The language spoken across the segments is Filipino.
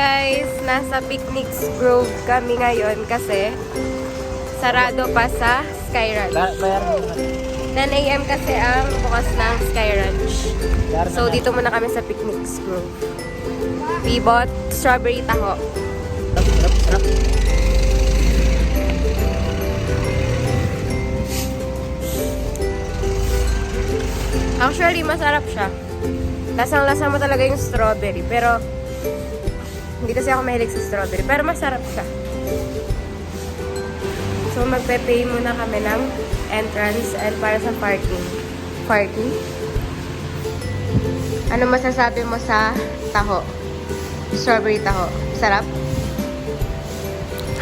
guys, nasa Picnics Grove kami ngayon kasi sarado pa sa Sky Ranch. 10 AM kasi ang bukas ng Sky Ranch. So dito muna kami sa Picnics Grove. We bought strawberry taho. Actually, masarap siya. Lasang-lasa mo talaga yung strawberry. Pero, hindi kasi ako mahilig sa strawberry. Pero masarap siya. So, magpe-pay muna kami ng entrance and para sa parking. Parking? Ano masasabi mo sa taho? Strawberry taho. Sarap?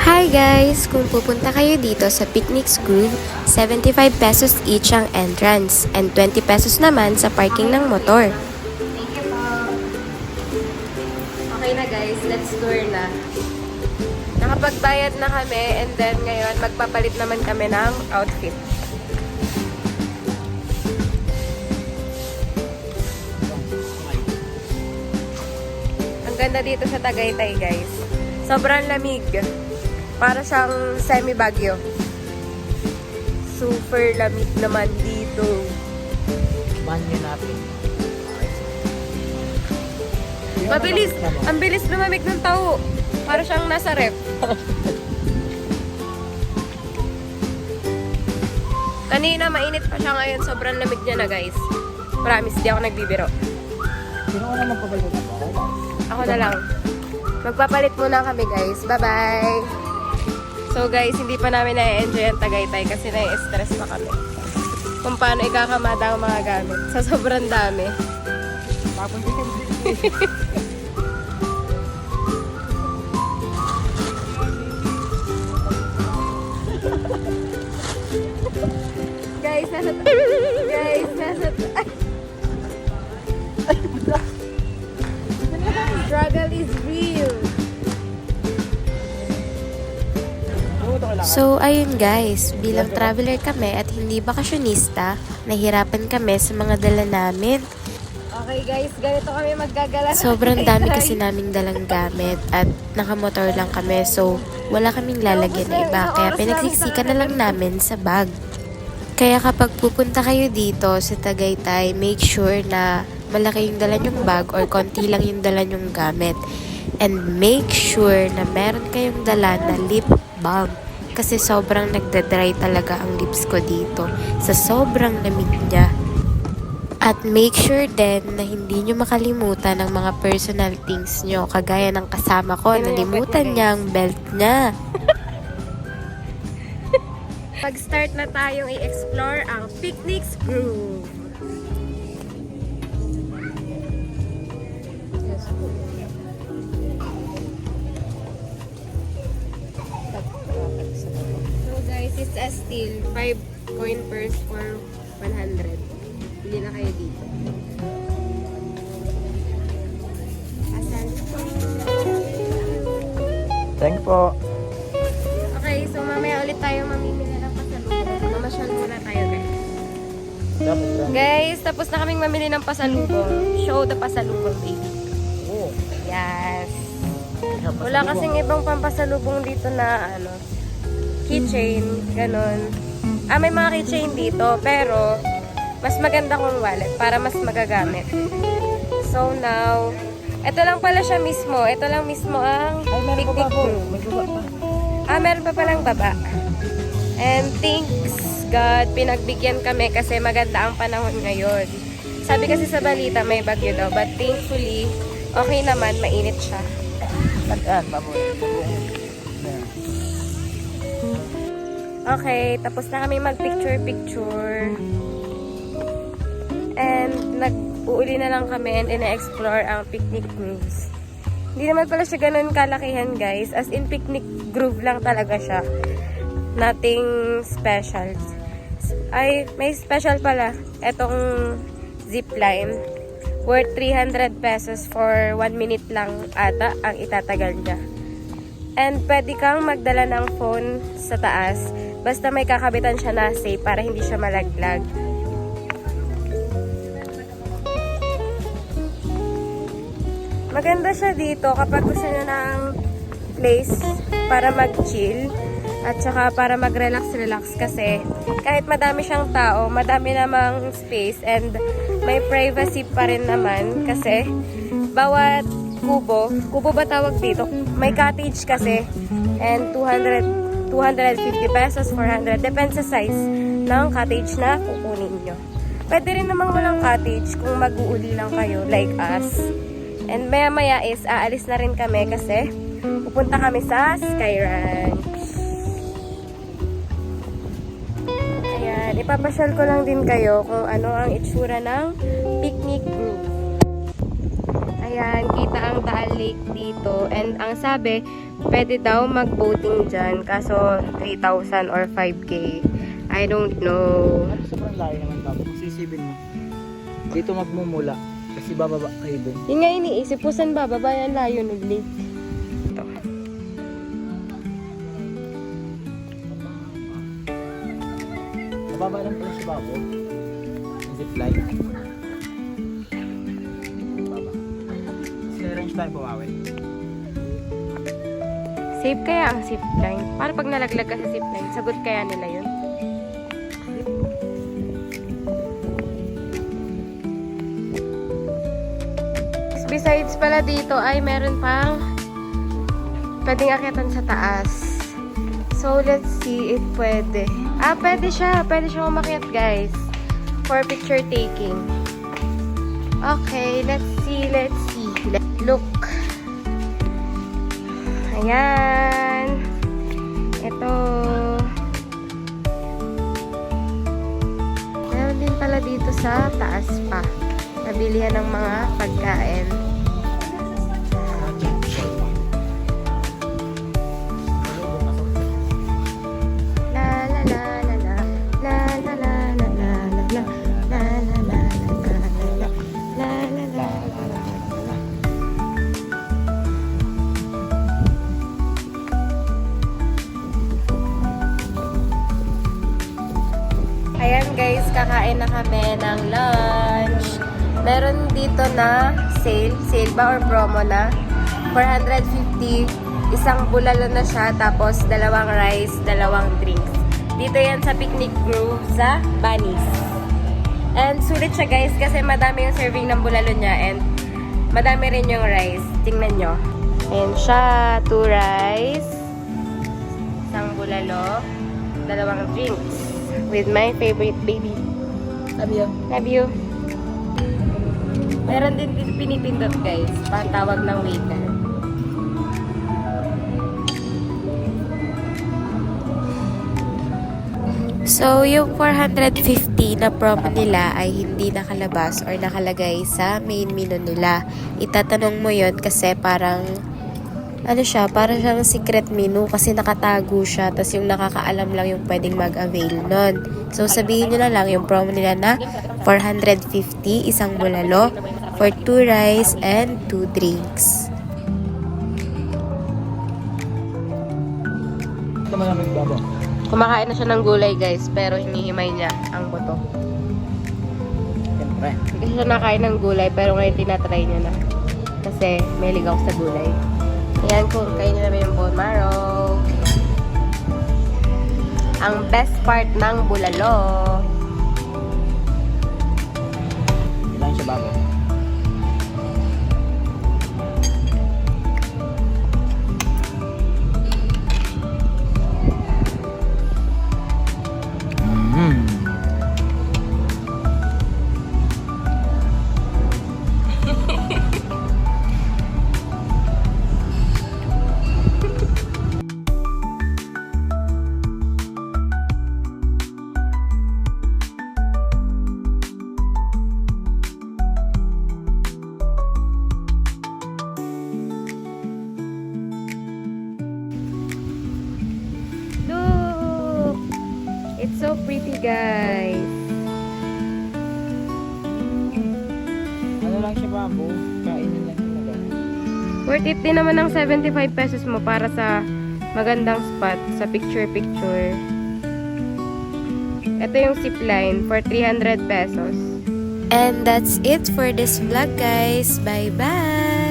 Hi guys! Kung pupunta kayo dito sa Picnics Grove, 75 pesos each ang entrance and 20 pesos naman sa parking ng motor. Thank you po. Okay na guys, let's tour na. Nakapagbayad na kami and then ngayon magpapalit naman kami ng outfit. Ang ganda dito sa Tagaytay guys. Sobrang lamig. Para siyang semi-bagyo. Super lamig naman dito. Banyo natin. Mabilis. Ang bilis lumamig ng tao. Para siyang nasa ref. Kanina mainit pa siya, ngayon sobrang lamig niya na guys. Promise, di ako nagbibiro. Sino ka naman papalit na ba? Ako na lang. Magpapalit muna kami guys. Bye-bye! So guys, hindi pa namin na-enjoy ang Tagaytay kasi na-stress pa kami. Kung paano ikakamada ang mga gamit. Sa sobrang dami. Tapos din. Guys, nasa struggle is real. So ayun guys, bilang traveler kami at hindi bakasyonista, nahirapan kami sa mga dala namin. Okay guys, ganito kami maggagala. Sobrang dami kasi naming dalang gamit at nakamotor lang kami, so wala kaming lalagyan na iba, kaya pinagsiksikan na lang namin sa bag. Kaya kapag pupunta kayo dito sa Tagaytay, make sure na malaki yung dala nyong bag or konti lang yung dala nyong gamit. And make sure na meron kayong dala na lip balm. Kasi sobrang nagda-dry talaga ang lips ko dito sa sobrang lamig niya. At make sure din na hindi nyo makalimutan ang mga personal things nyo. Kagaya ng kasama ko, nalimutan niya ang belt niya. Pag-start na tayong i-explore ang Picnics Grove. So guys, it's a steal. 5 coin purse for 100. Bili na kayo dito. Asan? Thank po. Okay, so mamaya ulit tayo mamimili ng pasalubong. Mamasyal muna tayo guys. Guys, tapos na kaming mamili ng pasalubong. Show the pasalubong, baby. Oh. Yes. Wala kasing ibang pampasalubong dito na ano, keychain, ganun. May mga keychain dito, pero mas maganda kung wallet para mas magagamit. So now, ito lang pala siya mismo. Ito lang mismo ang picnic room. Meron pa palang baba. And thanks God, pinagbigyan kami kasi maganda ang panahon ngayon. Sabi kasi sa balita may bagyo daw, but thankfully, okay naman, mainit siya. Okay, tapos na kami mag-picture-picture. And nag-uuli na lang kami and ina-explore ang Picnic Groves. Hindi naman pala siya ganun kalakihan guys. As in picnic grove lang talaga siya. Nothing special. Ay, may special pala. Etong zipline. Worth 300 pesos for 1 minute lang ata ang itatagal niya. And pwede kang magdala ng phone sa taas. Basta may kakabitan siya na safe para hindi siya malaglag. Maganda siya dito kapag gusto nyo ng place para mag-chill at saka para mag-relax-relax kasi kahit madami siyang tao, madami namang space and may privacy pa rin naman kasi bawat kubo ba tawag dito? May cottage kasi and 250 pesos, 400, depends sa size ng cottage na kukunin nyo. Pwede rin namang walang cottage kung mag-uuli lang kayo like us. And maya-maya is aalis na rin kami kasi pupunta kami sa Sky Ranch. Ayan, ipapasyal ko lang din kayo kung ano ang itsura ng picnic group. Ayan, kita ang Taal Lake dito. And ang sabi, pwede daw mag-boating dyan. Kaso 3,000 or 5K. I don't know. Sobrang layo naman babo. Kung sisibin mo. Dito magmumula. Kasi bababa kayo dun. Yung nga iniisip po, saan bababa yan layo ng lake? Ito. Mababa lang pala si babo. Zipline. Baba. Sky Ranch tayo bumawi. Safe kaya ang zipline? Para pag nalaglag ka sa zipline, sagot kaya nila yun? Besides pala dito ay meron pang pwedeng akyatan sa taas. So, let's see if pwede. Pwede siya. Pwede siya umakyat, guys. For picture taking. Okay, let's see. Look. Ayan. Ito. Meron din pala dito sa taas pa. Nabilihan ng mga pagkain. Ayan guys, kakain na kami ng lunch. Meron dito na sale ba or promo na 450, isang bulalo na siya, tapos dalawang rice, dalawang drinks. Dito yan sa Picnic Grove sa Bunnies. And sulit siya guys kasi madami yung serving ng bulalo niya and madami rin yung rice. Tingnan nyo. Ayan siya, 2 rice, isang bulalo, dalawang drinks. With my favorite baby. Love you. Love you. Meron din dito pinipindot guys, patawag ng waiter. So, yung 450 na promo nila ay hindi nakalabas or nakalagay sa main menu nila. Itatanong mo yon kasi parang parang siyang secret menu kasi nakatago siya, tapos yung nakakaalam lang yung pwedeng mag-avail nun. So, sabihin nyo na lang yung promo nila na 450, isang bulalo, for 2 rice and 2 drinks. Ito malamig babo. Kumakain na siya ng gulay guys, pero hinihimay niya ang buto. Siyempre. Hindi kasi siya nakain ng gulay, pero ngayon tinatry niya na. Kasi may ligaw sa gulay. Ayan, kung kainin namin yung bone marrow. Ang best part ng bulalo. Ilan siya babo. Look! It's so pretty guys. Ano lang siya babo? Kainin lang siya na. Worth it din naman ng 75 pesos mo para sa magandang spot sa picture-picture. Ito yung zipline for 300 pesos. And that's it for this vlog, guys. Bye-bye!